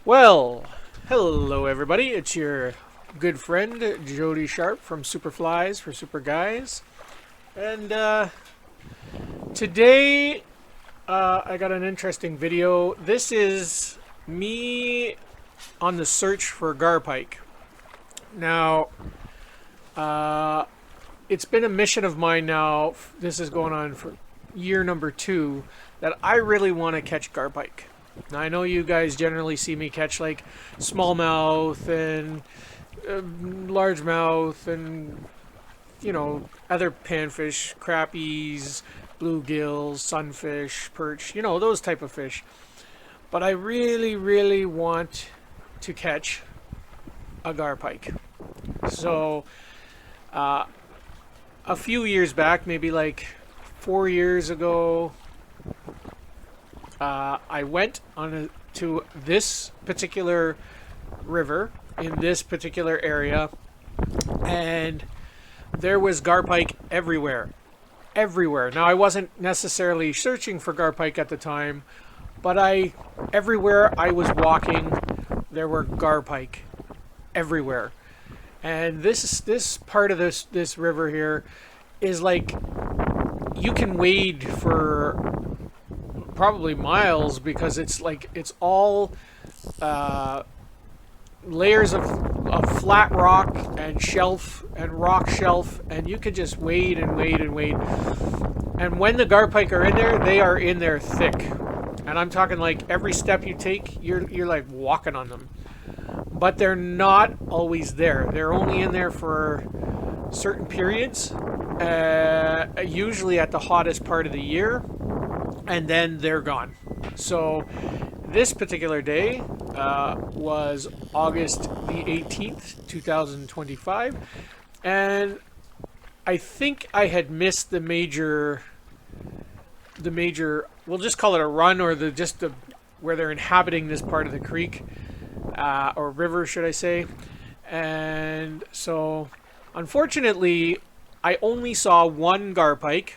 Well, hello everybody. It's your good friend Jody Sharp from Superflies for Super Guys, and today I got an interesting video. This is me on the search for Garpike. Now, it's been a mission of mine now. This is going on for year number 2 that I really want to catch Garpike. Now, I know you guys generally see me catch like smallmouth and largemouth and other panfish, crappies, bluegills, sunfish, perch, those type of fish. But I really want to catch a Garpike. So a few years back, maybe like 4 years ago, I went to this particular river in this particular area, and there was Garpike everywhere. Everywhere. Now, I wasn't necessarily searching for Garpike at the time, but everywhere I was walking, there were Garpike everywhere. And this part of this river here is like you can wade for probably miles, because it's all layers of flat rock and shelf and rock shelf, and you could just wade and wade and wade. And when the Garpike are in there, they are in there thick. And I'm talking like every step you take, you're like walking on them. But they're not always there. They're only in there for certain periods, usually at the hottest part of the year, and then they're gone. So this particular day was August the 18th, 2025, and I think I had missed the major, we'll just call it a run, or where they're inhabiting this part of the creek, or river, should I say. And so unfortunately I only saw one Garpike.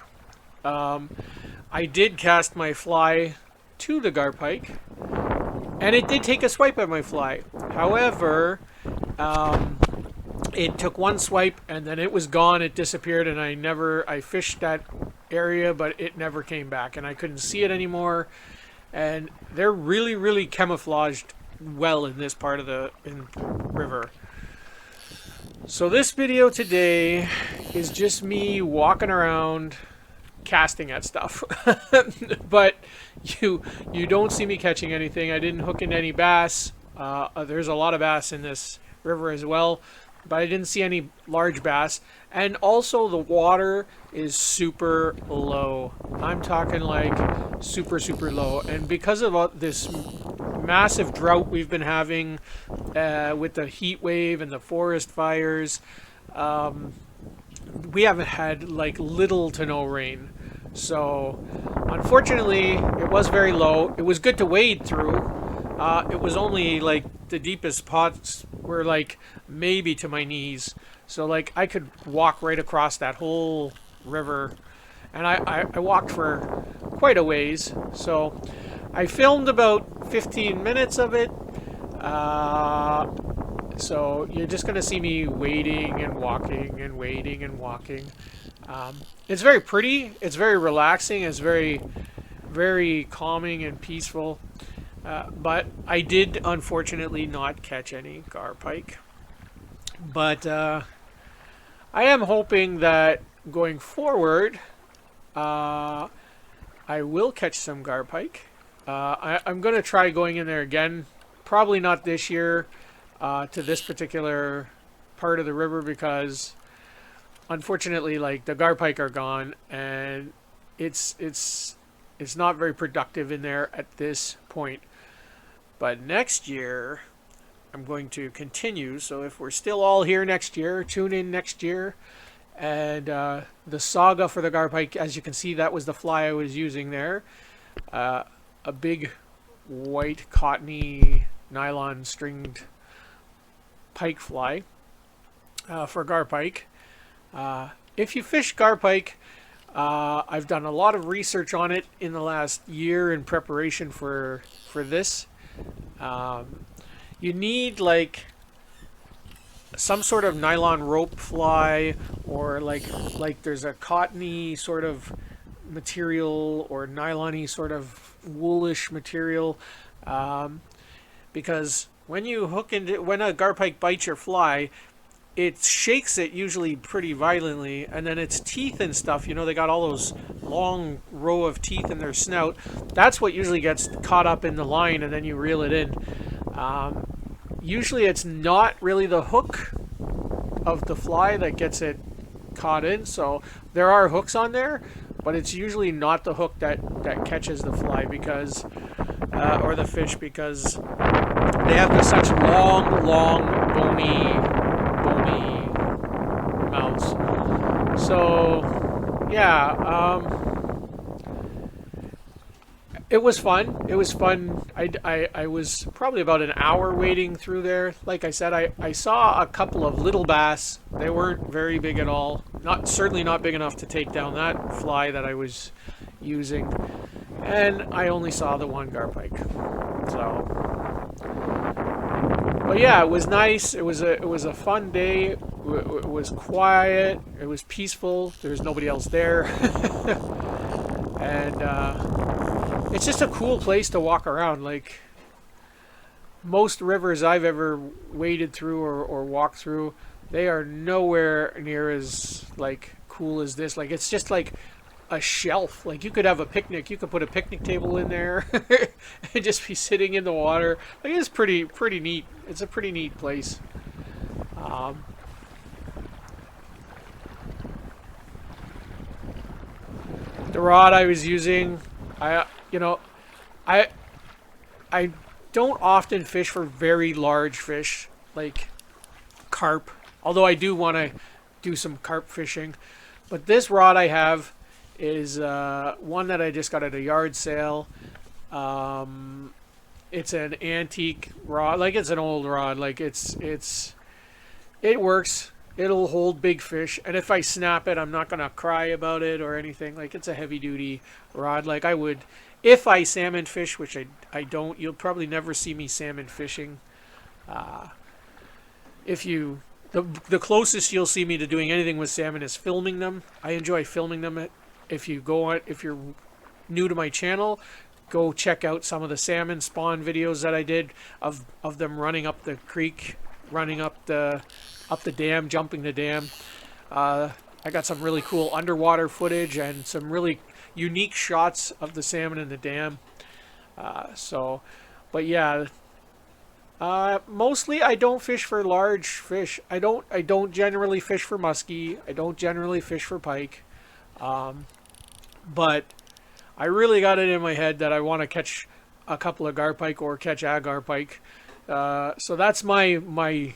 I did cast my fly to the Garpike, and it did take a swipe at my fly. However, it took one swipe and then it was gone. It disappeared, and I fished that area, but it never came back, and I couldn't see it anymore. And they're really camouflaged well in this part of the river. So this video today is just me walking around casting at stuff. But you don't see me catching anything. I didn't hook into any bass. There's a lot of bass in this river as well, but I didn't see any large bass. And also the water is super low. I'm talking like super low. And because of this massive drought we've been having with the heat wave and the forest fires, we haven't had like little to no rain. So unfortunately it was very low. It was good to wade through. It was only like the deepest spots were like maybe to my knees. So like I could walk right across that whole river, and I walked for quite a ways. So I filmed about 15 minutes of it. So you're just going to see me wading and walking and wading and walking. It's very pretty. It's very relaxing. It's very calming and peaceful. But I did unfortunately not catch any Garpike. But I am hoping that going forward, I will catch some Garpike. I'm going to try going in there again. Probably not this year to this particular part of the river, because unfortunately, like, the Garpike are gone, and it's not very productive in there at this point. But next year I'm going to continue. So if we're still all here next year, tune in next year. And the saga for the Garpike, as you can see, that was the fly I was using there. A big white cottony nylon stringed pike fly for Garpike. If you fish Garpike, I've done a lot of research on it in the last year in preparation for this. you need like some sort of nylon rope fly, or like there's a cottony sort of material or nylon-y sort of woolish material, um, because when a garpike bites your fly, it shakes it usually pretty violently, and then its teeth and stuff, they got all those long row of teeth in their snout. That's what usually gets caught up in the line, and then you reel it in. Um, Usually it's not really the hook of the fly that gets it caught in. So there are hooks on there, but it's usually not the hook that catches the fly, because or the fish, because they have such long, bony mouths. So yeah, it was fun. It was fun. I was probably about an hour wading through there. Like I said, I saw a couple of little bass. They weren't very big at all. Certainly not big enough to take down that fly that I was using. And I only saw the one garpike. So, but yeah, it was nice. It was a fun day. It was quiet. It was peaceful. There was nobody else there. And it's just a cool place to walk around. Like, most rivers I've ever waded through or walked through, they are nowhere near as like cool as this. Like, it's just like a shelf. Like, you could have a picnic. You could put a picnic table in there and just be sitting in the water. Like, it's pretty neat. It's a pretty neat place. The rod I was using, I I I don't often fish for very large fish like carp, although I do want to do some carp fishing. But this rod I have is one that I just got at a yard sale. It's an antique rod, like it's an old rod. Like it works. It'll hold big fish, and if I snap it, I'm not gonna cry about it or anything. Like, it's a heavy duty rod. Like, I would, if I salmon fish, which I don't. You'll probably never see me salmon fishing. If you the closest you'll see me to doing anything with salmon is filming them. I enjoy filming them. If you're new to my channel, go check out some of the salmon spawn videos that I did of them running up the creek, running up the dam, jumping the dam. I got some really cool underwater footage and some really unique shots of the salmon in the dam. But yeah, mostly I don't fish for large fish. I don't generally fish for muskie. I don't generally fish for pike. But I really got it in my head that I want to catch a couple of garpike or catch a garpike. So that's my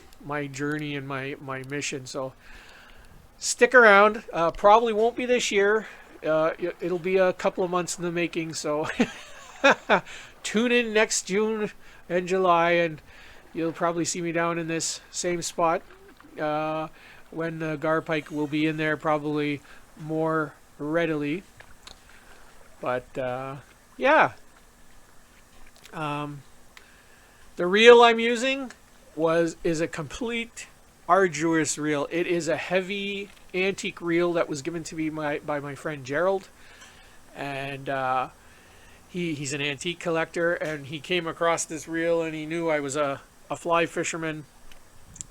journey and my mission. So stick around. Probably won't be this year. It'll be a couple of months in the making. So tune in next June and July, and you'll probably see me down in this same spot when the garpike will be in there, probably more readily. But yeah. The reel I'm using is a complete arduous reel. It is a heavy antique reel that was given to me by my friend Gerald, and he's an antique collector, and he came across this reel and he knew I was a fly fisherman,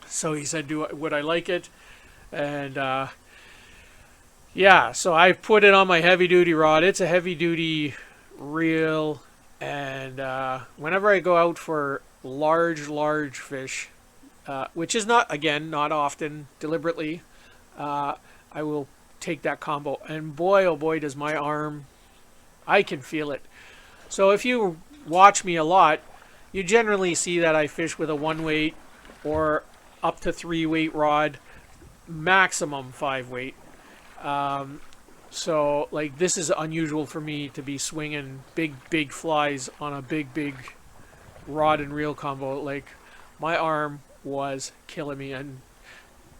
so he said, would I like it? And yeah, so I put it on my heavy duty rod. It's a heavy duty reel, and whenever I go out for large fish, which is not often, deliberately, I will take that combo, and boy oh boy does my arm, I can feel it. So if you watch me a lot, you generally see that I fish with a 1 weight or up to 3 weight rod, maximum 5 weight. So like, this is unusual for me to be swinging big flies on a big rod and reel combo. Like, my arm was killing me, and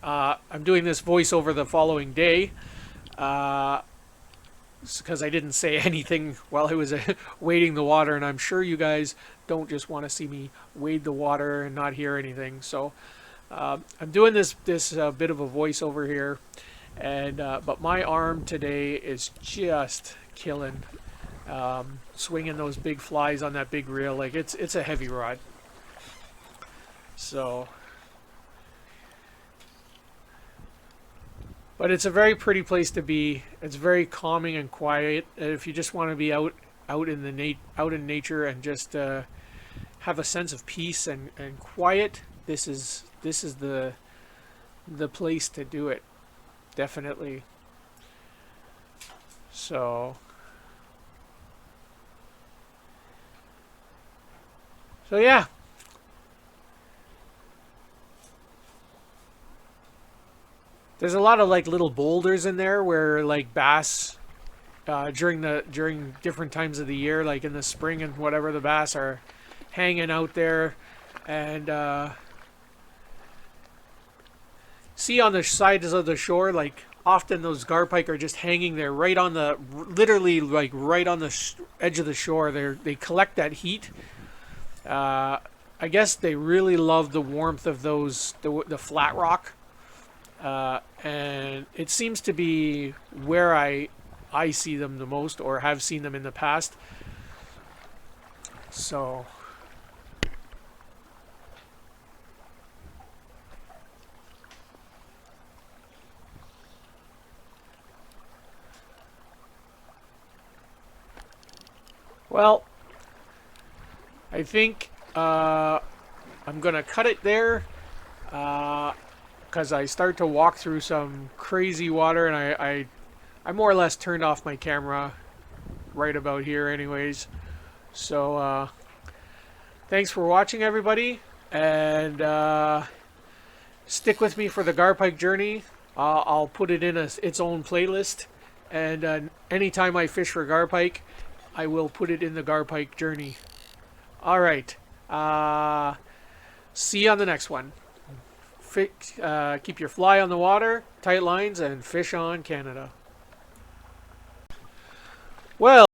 I'm doing this voiceover the following day because I didn't say anything while I was wading the water, and I'm sure you guys don't just want to see me wade the water and not hear anything. So I'm doing this bit of a voiceover here, and but my arm today is just killing, swinging those big flies on that big reel. Like it's a heavy rod. So, but it's a very pretty place to be. It's very calming and quiet. And if you just want to be out in nature and just have a sense of peace and quiet, this is the place to do it. Definitely. So yeah. There's a lot of like little boulders in there where like bass during different times of the year, like in the spring and whatever, the bass are hanging out there, and see on the sides of the shore, like often those garpike are just hanging there right on the, literally like right on the edge of the shore. They collect that heat. I guess they really love the warmth of the flat rock. And it seems to be where I see them the most, or have seen them in the past. So well, I think I'm gonna cut it there. Because I start to walk through some crazy water, and I more or less turned off my camera right about here anyways. So thanks for watching, everybody, and stick with me for the Garpike journey. I'll put it in its own playlist, and anytime I fish for Garpike, I will put it in the Garpike journey. Alright, see you on the next one. Keep your fly on the water, tight lines, and fish on, Canada. Well,